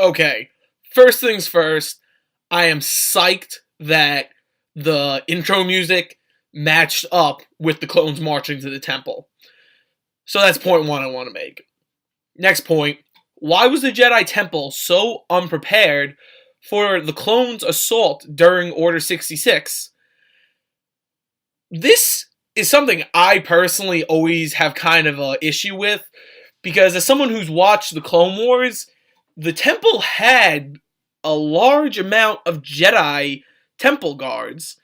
Okay, first things first, I am psyched that the intro music matched up with the clones marching to the temple. So that's point one I want to make. Next point, why was the Jedi Temple so unprepared for the clones' assault during Order 66? This is something I personally always have kind of an issue with, because as someone who's watched the Clone Wars, the temple had a large amount of Jedi temple guards.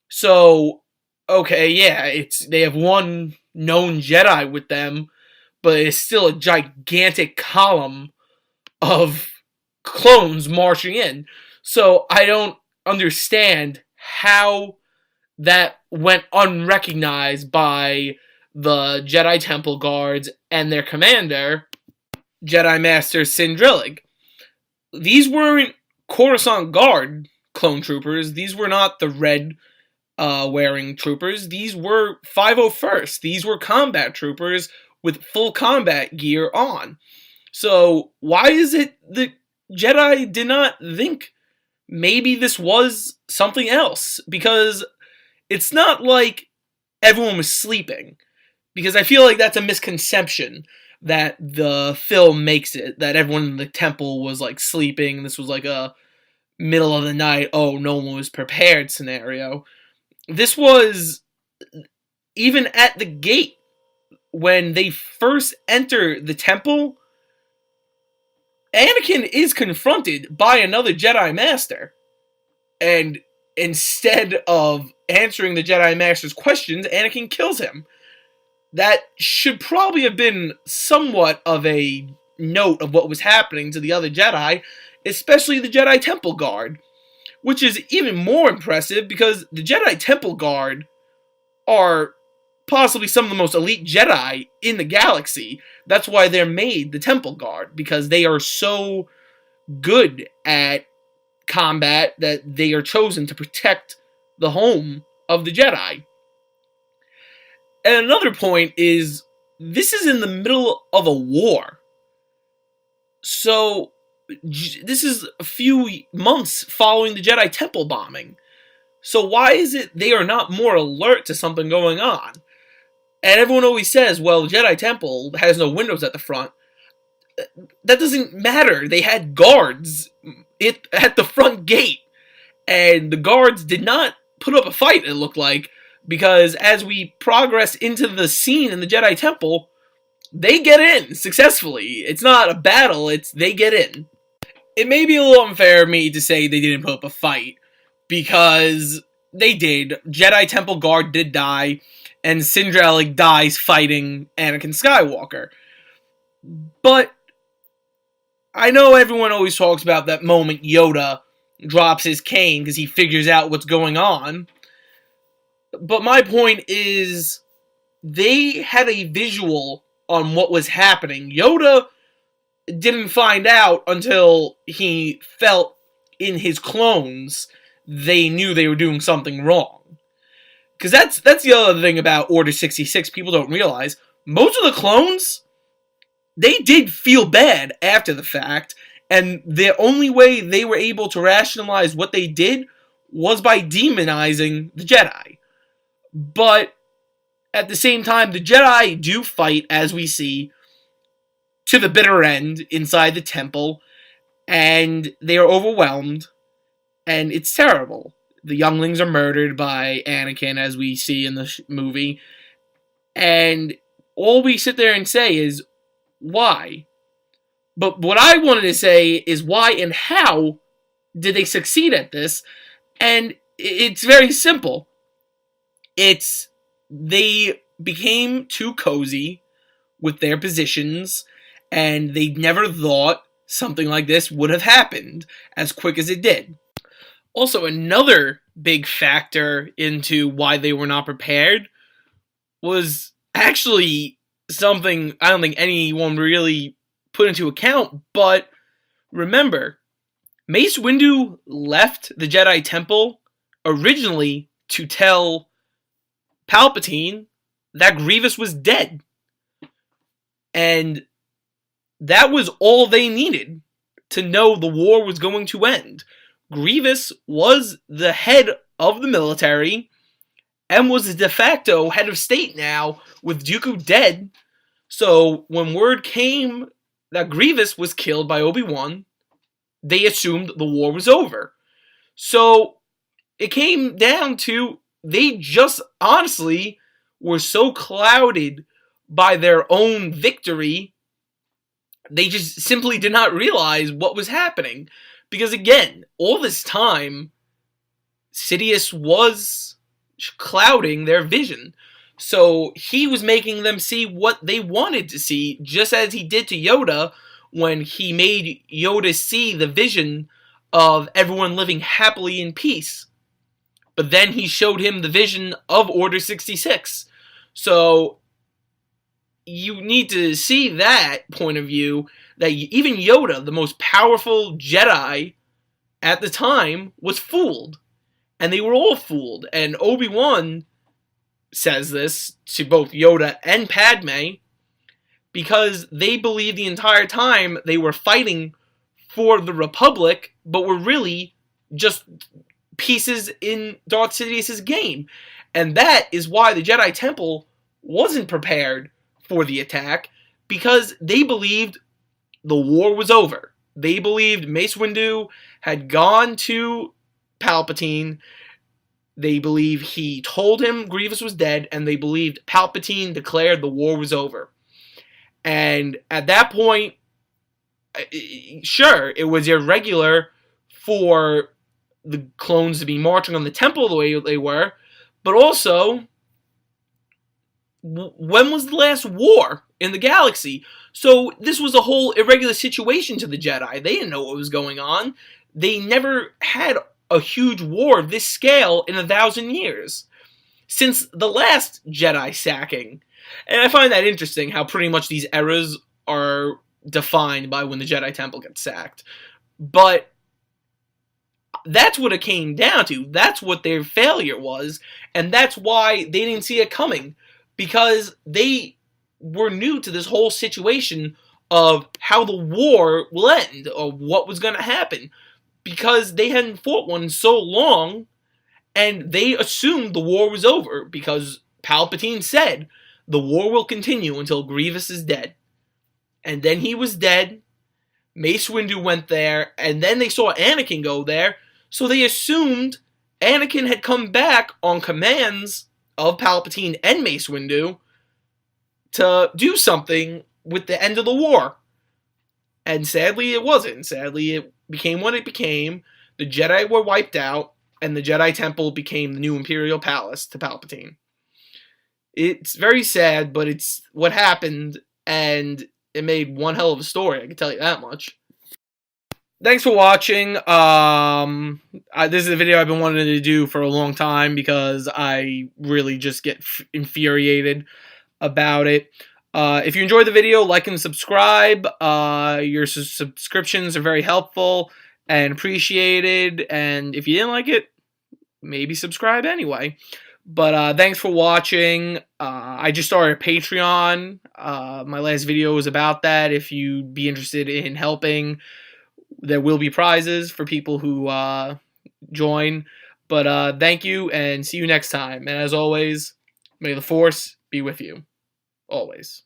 So, okay, yeah, they have one known Jedi with them, but it's still a gigantic column of clones marching in. So I don't understand how that went unrecognized by the Jedi Temple guards and their commander, Jedi Master Sindrillig. These weren't Coruscant Guard clone troopers. These were not the red wearing troopers. These were 501st. These were combat troopers with full combat gear on. So why is it that Jedi did not think maybe this was something else? Because it's not like everyone was sleeping. Because I feel like that's a misconception that the film makes it, that everyone in the temple was like sleeping. This was like a middle of the night, oh, no one was prepared scenario. This was even at the gate when they first enter the temple. Anakin is confronted by another Jedi Master, and instead of answering the Jedi Master's questions, Anakin kills him. That should probably have been somewhat of a note of what was happening to the other Jedi, especially the Jedi Temple Guard, which is even more impressive because the Jedi Temple Guard are possibly some of the most elite Jedi in the galaxy. That's why they're made the Temple Guard, because they are so good at combat that they are chosen to protect the home of the Jedi. And another point is, this is in the middle of a war. So, this is a few months following the Jedi Temple bombing. So why is it they are not more alert to something going on? And everyone always says, well, the Jedi Temple has no windows at the front. That doesn't matter. They had guards at the front gate. And the guards did not put up a fight, it looked like, because as we progress into the scene in the Jedi Temple, they get in successfully. It's not a battle, it's they get in. It may be a little unfair of me to say they didn't put up a fight, because they did. Jedi Temple Guard did die, and Sindrillig dies fighting Anakin Skywalker. But I know everyone always talks about that moment Yoda drops his cane because he figures out what's going on. But my point is, they had a visual on what was happening. Yoda didn't find out until he felt in his clones they knew they were doing something wrong. Because that's the other thing about Order 66 people don't realize. Most of the clones, they did feel bad after the fact, and the only way they were able to rationalize what they did was by demonizing the Jedi. But at the same time, the Jedi do fight, as we see, to the bitter end inside the temple, and they are overwhelmed, and it's terrible. The younglings are murdered by Anakin, as we see in the movie, and all we sit there and say is, why? But what I wanted to say is why and how did they succeed at this? And it's very simple. They became too cozy with their positions, and they never thought something like this would have happened as quick as it did. Also, another big factor into why they were not prepared was actually something I don't think anyone really put into account, but remember, Mace Windu left the Jedi Temple originally to tell Palpatine that Grievous was dead. And that was all they needed. to know the war was going to end. Grievous was the head of the military and was the de facto head of state now, with Dooku dead. So when word came that Grievous was killed by Obi-Wan, they assumed the war was over. So it came down to, they just honestly were so clouded by their own victory, they just simply did not realize what was happening. Because again, all this time, Sidious was clouding their vision. So he was making them see what they wanted to see, just as he did to Yoda when he made Yoda see the vision of everyone living happily in peace. But then he showed him the vision of Order 66. So you need to see that point of view, that even Yoda, the most powerful Jedi at the time, was fooled. And they were all fooled. And Obi-Wan says this to both Yoda and Padme, because they believed the entire time they were fighting for the Republic, but were really just pieces in Darth Sidious's game. And that is why the Jedi Temple wasn't prepared for the attack, because they believed the war was over. They believed Mace Windu had gone to Palpatine. They believe he told him Grievous was dead, and they believed Palpatine declared the war was over. And at that point, sure, it was irregular for the clones to be marching on the temple the way they were, but also, when was the last war in the galaxy? So this was a whole irregular situation to the Jedi. They didn't know what was going on. They never had a huge war of this scale in 1,000 years, since the last Jedi sacking. And I find that interesting, how pretty much these eras are defined by when the Jedi Temple gets sacked. But that's what it came down to. That's what their failure was, and that's why they didn't see it coming, because they were new to this whole situation of how the war will end, or what was going to happen, because they hadn't fought one in so long, and they assumed the war was over, because Palpatine said, the war will continue until Grievous is dead. And then he was dead, Mace Windu went there, and then they saw Anakin go there, so they assumed Anakin had come back on commands of Palpatine and Mace Windu to do something with the end of the war. And sadly it wasn't. Sadly it became what it became. The Jedi were wiped out, and the Jedi Temple became the new Imperial Palace to Palpatine. It's very sad, but it's what happened, and it made one hell of a story, I can tell you that much. Thanks for watching. This is a video I've been wanting to do for a long time, because I really just get infuriated about it. If you enjoyed the video, like and subscribe. Your subscriptions are very helpful and appreciated. And if you didn't like it, maybe subscribe anyway. But thanks for watching. I just started a Patreon. My last video was about that. If you'd be interested in helping, there will be prizes for people who join. But thank you, and see you next time. And as always, may the Force be with you. Always.